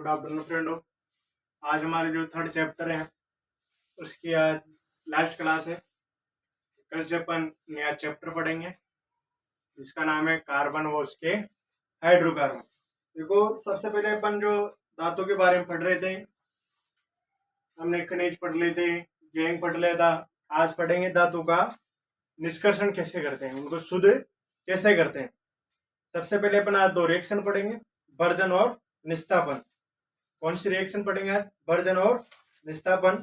Good afternoon friendo. आज हमारे जो थर्ड चैप्टर है उसकी आज लास्ट क्लास है। कल से अपन नया चैप्टर पढ़ेंगे जिसका नाम है कार्बन व उसके हाइड्रोकार्बन। देखो, सबसे पहले अपन जो धातु के बारे में पढ़ रहे थे, हमने खनिज पढ़ लिए थे, गैंग पढ़ लिया था। आज पढ़ेंगे धातु का निष्कर्षण कैसे करते हैं, उनको शुद्ध कैसे करते हैं। सबसे पहले अपन आज दो रिएक्शन पढ़ेंगे, भर्जन और निस्तापन। कौन सी रिएक्शन पढ़ेंगे आज? भर्जन और निस्तापन।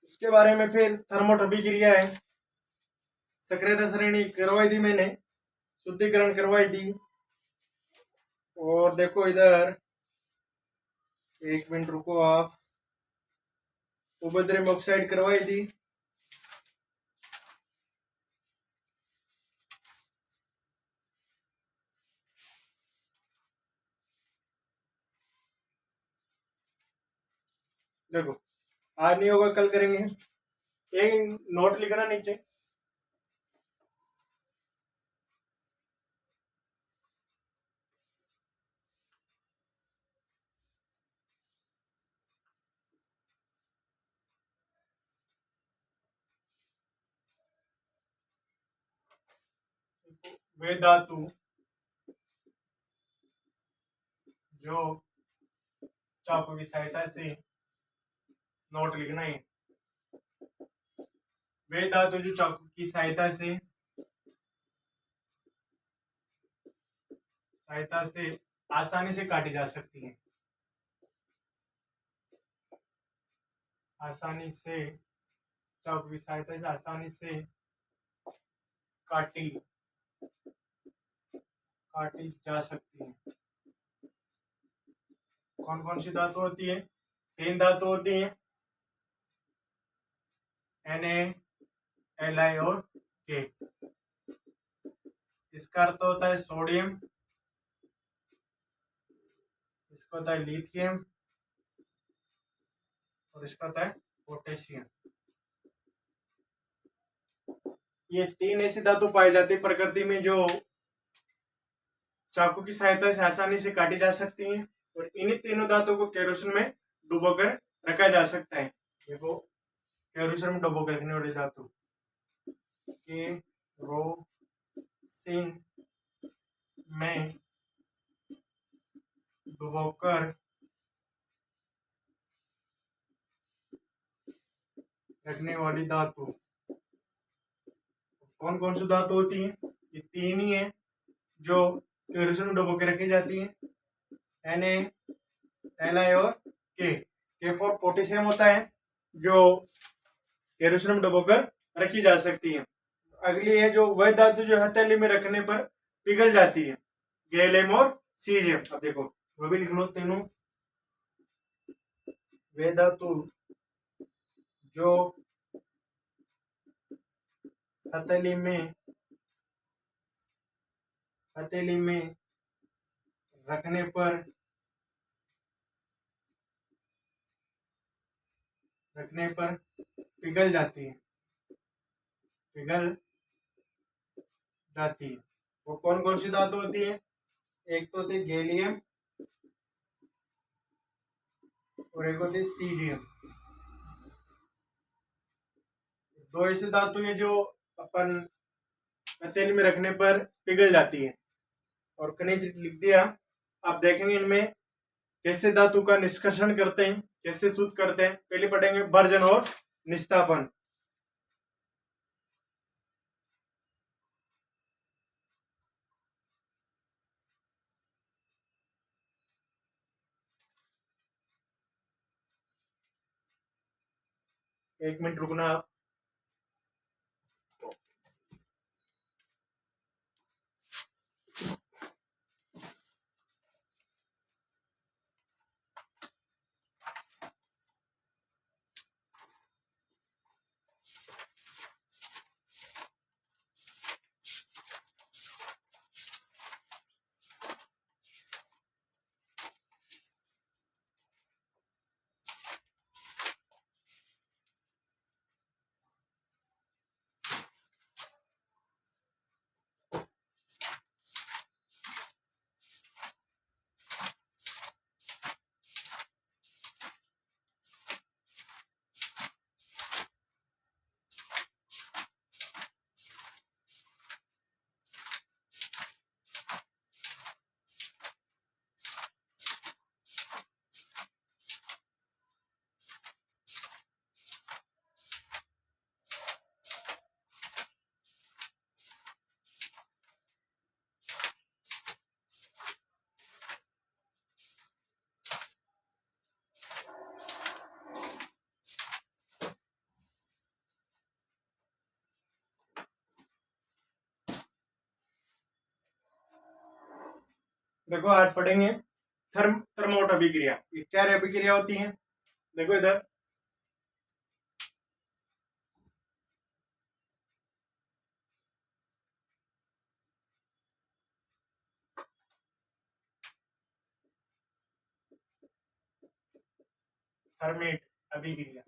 उसके बारे में फिर थर्मोटॉपिक्रिया है, सक्रियता श्रेणी करवाई थी मैंने, शुद्धिकरण करवाई थी। और देखो इधर, एक मिनट रुको आप, उपद्रव ऑक्साइड करवाई थी। देखो, आज नहीं होगा, कल करेंगे। एक नोट लिखना नीचे। वे धातु जो चाकू की सहायता से, नोट लिखना है, वे धातु जो चाकू की सहायता से आसानी से काटी जा सकती है। आसानी से, चाकू की सहायता से आसानी से काटी जा सकती है। कौन कौन सी धातु होती है? 3 धातु होती है, Na, Li और K। इसका अर्थ होता है सोडियम, इसका होता है लिथियम और इसका होता है पोटेशियम। ये 3 ऐसी धातु पाई जाती है प्रकृति में जो चाकू की सहायता से आसानी से काटी जा सकती हैं, और इन्हीं तीनों धातु को केरोसिन में डुबोकर रखा जा सकता है। देखो, केरोसिन में डुबोकर रखने वाली धातु केरोसिन में डुबोकर रखने वाली धातु कौन कौन सी धातु होती है? ये 3 ही है जो केरोसिन में डुबो के रखी जाती है, Na, Li और K फॉर पोटेशियम होता है जो केरोसिन में डुबोकर रखी जा सकती है। अगली है जो वह धातु जो हथेली में रखने पर पिघल जाती है, गैलियम और सीजियम। अब देखो, वो भी लिख लो तीनों। वे धातु जो हथेली में रखने पर पिघल जाती है, वो कौन कौन सी धातु होती है? एक तो होती गैलियम और एक होती सीजियम। दो ऐसी धातु है जो अपन हथेली में रखने पर पिघल जाती है। और खनिज लिख दिया। आप देखेंगे इनमें कैसे धातु का निष्कर्षण करते हैं, कैसे शुद्ध करते हैं। पहले पढ़ेंगे भर्जन और निस्तापन। एक मिनट रुकना आप। देखो आज पढ़ेंगे थर्मोट अभिक्रिया। ये क्या अभिक्रिया होती है? देखो इधर थर्मेट अभिक्रिया।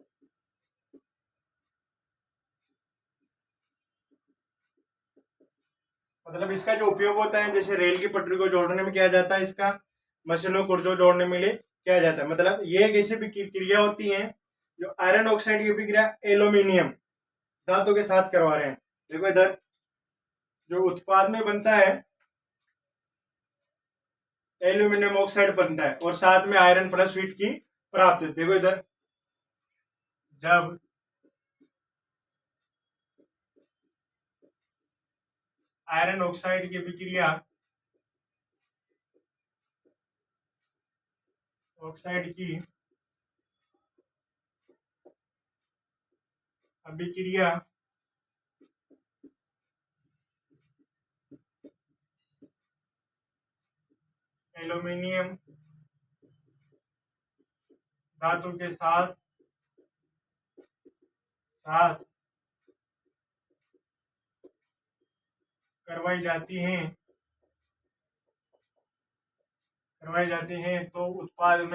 मतलब इसका जो उपयोग होता है, जैसे रेल की पटरी को जोड़ने में किया जाता है, इसका मशीनों को जोड़ने में लिए किया जाता है। मतलब ये एक ऐसी क्रिया होती है जो आयरन ऑक्साइड की क्रिया एल्यूमिनियम धातु के साथ करवा रहे हैं। देखो इधर जो उत्पाद में बनता है एल्यूमिनियम ऑक्साइड बनता है और साथ में आयरन प्लस हीट की प्राप्ति होती है। देखो इधर जब आयरन ऑक्साइड की अभिक्रिया एल्यूमिनियम धातु के साथ करवाई जाती हैं तो उत्पाद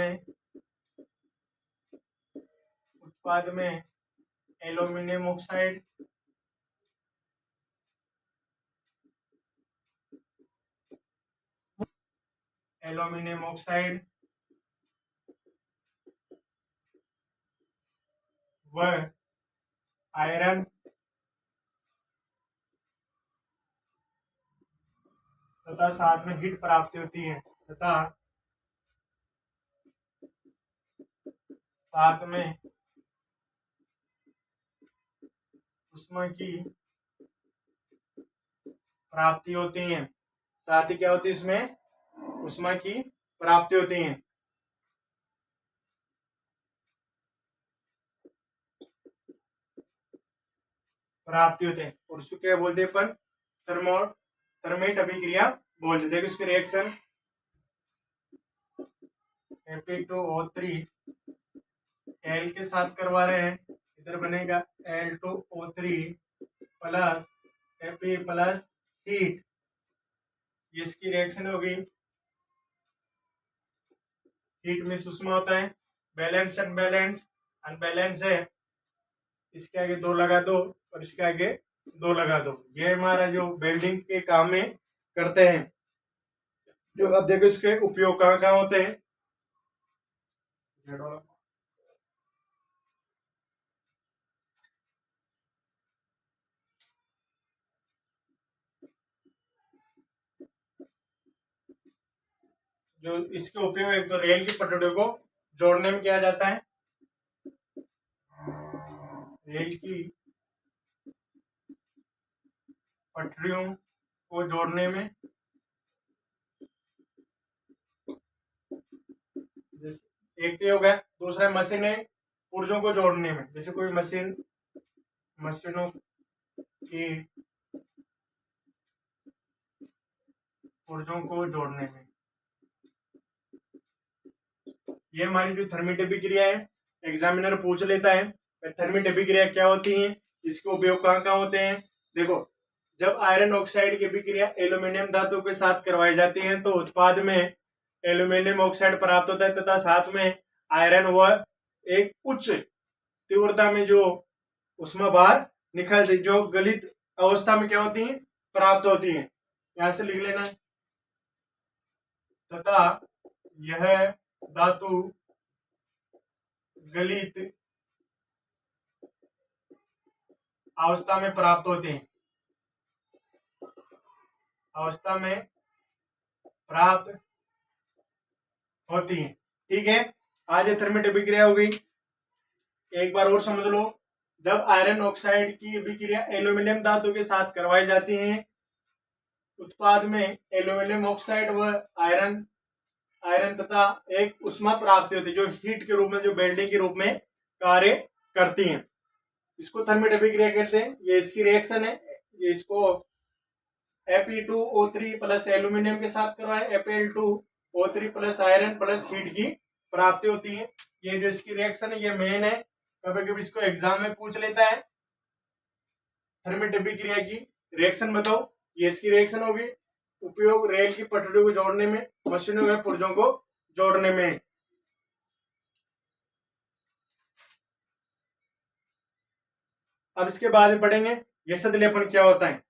में एल्यूमिनियम ऑक्साइड व आयरन तथा साथ में हीट प्राप्ति होती है तथा साथ में उष्मा की प्राप्ति होती है। साथ ही क्या होती है, इसमें उष्मा की प्राप्ति होती है। और उसको क्या बोलते हैं अपन? थर्मेट अभिक्रिया बोलते हैं। देखो इसके रिएक्शन Fe2O3 एल के साथ करवा रहे हैं, इधर बनेगा Al2O3 plus Fe plus heat. इसकी रिएक्शन होगी, हीट में उष्मा होता है, बैलेंस अनबैलेंस है, इसके आगे 2 लगा दो और इसके आगे 2 लगा दो। ये हमारा जो वेल्डिंग के काम में करते हैं। जो अब देखो इसके उपयोग कहाँ कहाँ होते हैं। जो इसके उपयोग एक तो रेल की पटरियों को जोड़ने में किया जाता है, रेल की पटरियों को जोड़ने में, एक तो हो गया। दूसरा मशीनें पुर्जों को जोड़ने में, जैसे कोई मशीनों की पुर्जों को जोड़ने में। ये हमारी जो थर्मिट अभिक्रिया है, एग्जामिनर पूछ लेता है थर्मिट अभिक्रिया क्या होती है, इसके उपयोग कहाँ कहाँ होते हैं। देखो जब आयरन ऑक्साइड की अभिक्रिया एल्यूमिनियम धातु के साथ करवाई जाती है तो उत्पाद में एल्यूमिनियम ऑक्साइड प्राप्त होता है तथा साथ में आयरन व एक उच्च तीव्रता में जो उष्मा बाहर निकलती, जो गलित अवस्था में क्या होती है, प्राप्त होती है। यहां से लिख लेना, तथा यह धातु गलित अवस्था में प्राप्त होते हैं, ठीक है। आज ये थर्मिट अभिक्रिया हो गई। एक बार और समझ लो, जब आयरन ऑक्साइड की अभिक्रिया एल्यूमिनियम धातु के साथ करवाई जाती है, उत्पाद में एल्यूमिनियम ऑक्साइड व आयरन तथा एक उष्मा प्राप्ति होती है, जो हीट के रूप में, जो वेल्डिंग के रूप में कार्य करती है। इसको थर्मिट अभिक्रिया कहते हैं। ये इसकी रिएक्शन है, ये इसको Fe2O3 प्लस एल्यूमिनियम के साथ करवाएं, Fe2O3 plus iron plus heat की प्राप्ति होती है। ये जो इसकी रिएक्शन है ये मेन है, कभी कभी इसको एग्जाम में पूछ लेता है। थर्मोडायनामिक क्रिया की रिएक्शन बताओ, ये इसकी रिएक्शन होगी। उपयोग रेल की पटरियों को जोड़ने में, मशीनों में पुर्जों को जोड़ने में। अब इसके बाद में पढ़ेंगे ये सदिलेपन क्या होता है।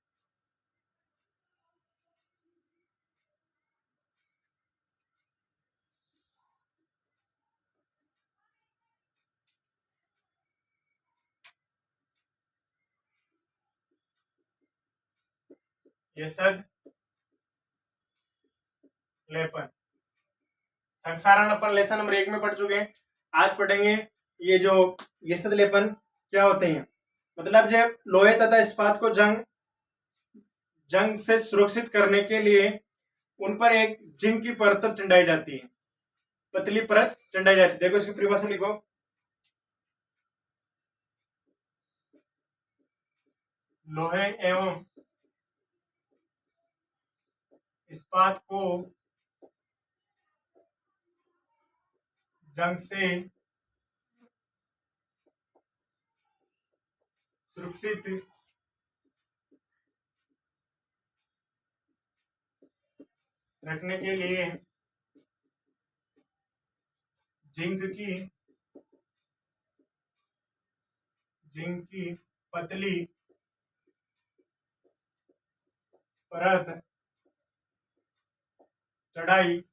ये सदिलेपन संसारण अपन लेसन नंबर 1 में पढ़ चुके हैं। आज पढ़ेंगे ये जो ये सदिलेपन क्या होते हैं। मतलब जब लोहे तथा इस्पात को जंग से सुरक्षित करने के लिए उन पर एक जिंक की परत चढ़ाई जाती है, पतली परत चढ़ाई जाती है। देखो इसकी परिभाषा लिखो। लोहे एवं इस्पात को जंग से सुरक्षित रखने के लिए जिंक की पतली परत चढ़ाई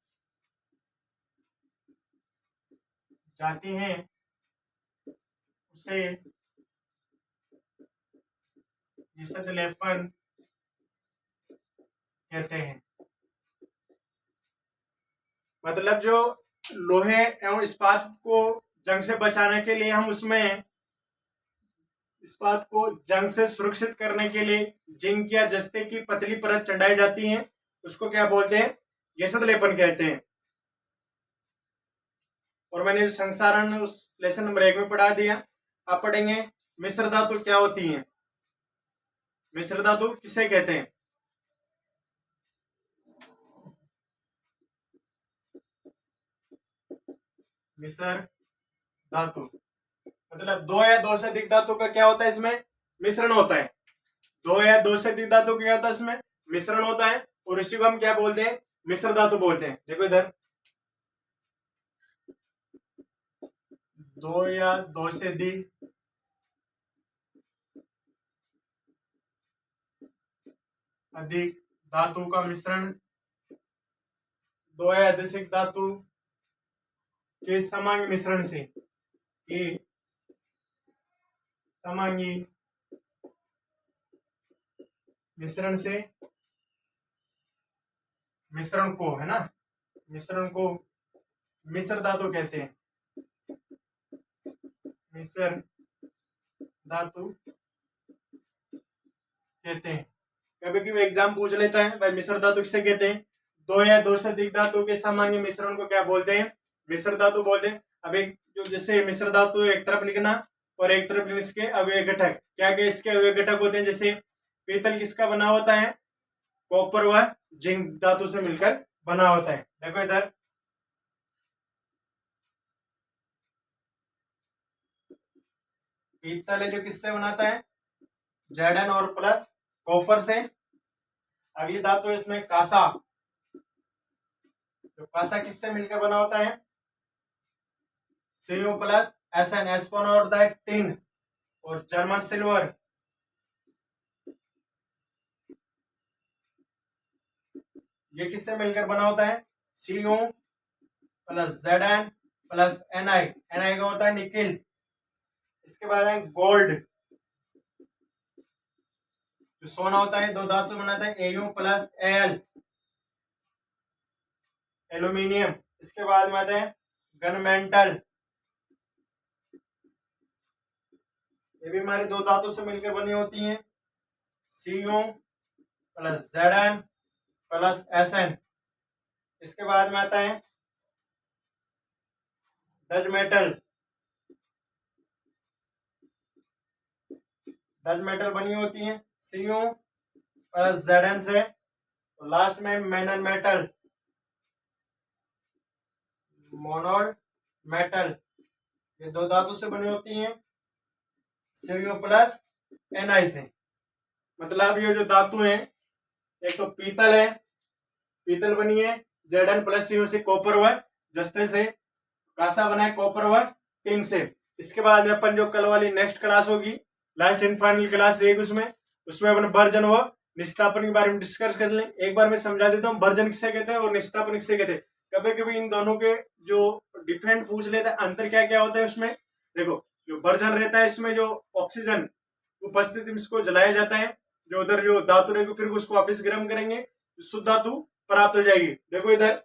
जाती है, उसे सदिलेपन कहते हैं। मतलब जो लोहे एवं इस्पात को जंग से बचाने के लिए हम उसमें इस्पात को जंग से सुरक्षित करने के लिए जिंक या जस्ते की पतली परत चढ़ाई जाती है, उसको क्या बोलते हैं, ये सदिलेपन कहते हैं। और मैंने संसारण उस लेसन नंबर 1 में पढ़ा दिया। अब पढ़ेंगे मिश्र धातु क्या होती है। मिश्र धातु किसे कहते हैं। मिश्र धातु मतलब दो या दो से अधिक धातु का क्या होता है, इसमें मिश्रण होता है। दो या दो से अधिक धातु का क्या होता है, इसमें मिश्रण होता है, और इसी को हम क्या बोलते हैं, मिश्र धातु बोलते हैं। देखो इधर, दो या दो से अधिक धातु का मिश्रण दो या अधिक धातु के समांगी मिश्रण से समांगी मिश्रण से मिश्रण को है ना, मिश्रण को मिश्र धातु कहते हैं। मिश्र धातु कहते हैं। कभी कभी एग्जाम पूछ लेता है भाई मिश्र धातु किसे कहते हैं। दो या दो से अधिक धातु के सामान्य मिश्रण को क्या बोलते हैं, मिश्र धातु बोलते हैं। अब एक जो जैसे मिश्र धातु एक तरफ लिखना और एक तरफ इसके अवयव घटक, क्या क्या इसके अवयव घटक होते हैं। जैसे पीतल किसका बना होता है, कॉपर व जिंक धातु से मिलकर बना होता है। देखो इधर, पीतल है जो किससे बनाता है, Zn और प्लस कॉपर से। अगली धातु है इसमें कांसा, तो कांसा किससे मिलकर बना होता है, Cu plus Sn, S for होता है टिन, और जर्मन सिल्वर ये किससे मिलकर बना होता है, Cu plus Zn plus Ni, Ni का होता है निकिल। इसके बाद है गोल्ड, जो सोना होता है, दो धातु बनाता है Au प्लस Al, एल्यूमिनियम। इसके बाद में आते हैं गन मेंटल, ये भी हमारी दो धातु से मिलकर बनी होती हैं, Cu plus Zn plus Sn। इसके बाद में आता है डच मेटल, डच मेटल बनी होती है Cu प्लस Zn से, तो लास्ट में मेनन मेटल, मोनोड मेटल, ये दो धातु से बनी होती हैं Cu प्लस Ni से। मतलब ये जो धातु है, एक तो पीतल है, पीतल बनी है Zn प्लस Cu से, कॉपर व जस्ते से, कांसा बना है कॉपर व टिन से। इसके बाद में अपन जो कल वाली नेक्स्ट क्लास होगी, लास्ट एंड फाइनल क्लास रहेगी, उसमें अपन वर्जन व निस्तापन के बारे में डिस्कस कर लें। एक बार मैं समझा देता हूँ वर्जन किसे कहते हैं और निस्तापन किसे कहते हैं। कभी कभी इन दोनों के जो डिफरेंट पूछ लेते हैं, अंतर क्या क्या होता है उसमें। देखो, जो वर्जन रहता है इसमें जो ऑक्सीजन उपस्थिति में इसको जलाया जाता है, जो उधर जो धातु रहेगी फिर उसको वापिस गर्म करेंगे, शुद्ध धातु प्राप्त हो जाएगी। देखो इधर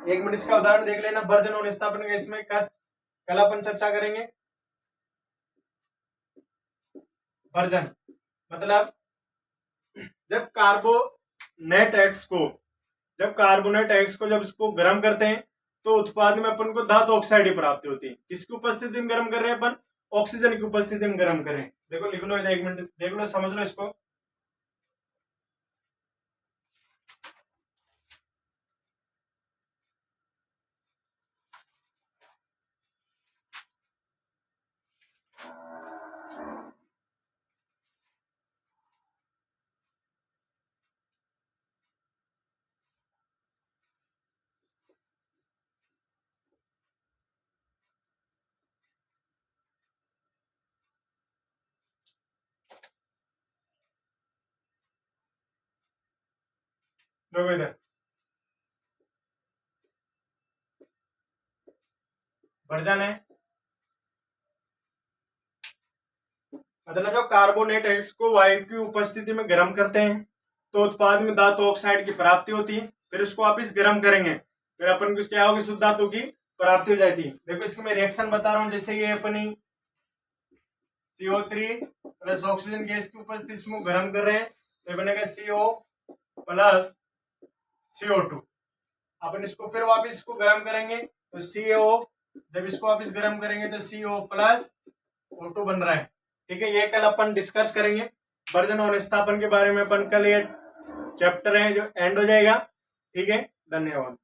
एक मिनट इसका उदाहरण देख लेना, वर्जन और निस्तापन का। इसमें कल अपन चर्चा करेंगे। वर्जन मतलब जब कार्बोनेट एक्स को जब इसको गर्म करते हैं तो उत्पाद में अपन को धातु ऑक्साइड ही प्राप्त होती है। किसकी उपस्थिति में गर्म कर रहे हैं अपन? ऑक्सीजन की उपस्थिति में गर्म कर रहे हैं। देखो लिख लो, एक मिनट देख लो, समझ लो इसको। देखो इधर वर्जन है, मतलब जब कार्बोनेट एक्स को वायु की उपस्थिति में गर्म करते हैं तो उत्पाद में धातु ऑक्साइड की प्राप्ति होती है। फिर उसको वापिस गर्म करेंगे, फिर अपन को क्या होगी? शुद्ध धातु की प्राप्ति हो जाती है। देखो इसके मैं रिएक्शन बता रहा हूँ। जैसे ये अपनी CO3 प्लस ऑक्सीजन गैस की उपस्थिति इसमें गर्म कर रहे हैं तो बनेगा CO प्लस CO2। अपन इसको फिर वापस इसको गर्म करेंगे तो CO, जब इसको वापस गर्म करेंगे तो CO प्लस O2 बन रहा है। ठीक है, ये कल अपन डिस्कस करेंगे। वर्जन और निस्तापन के बारे में अपन कल ये चैप्टर है जो एंड हो जाएगा। ठीक है, धन्यवाद।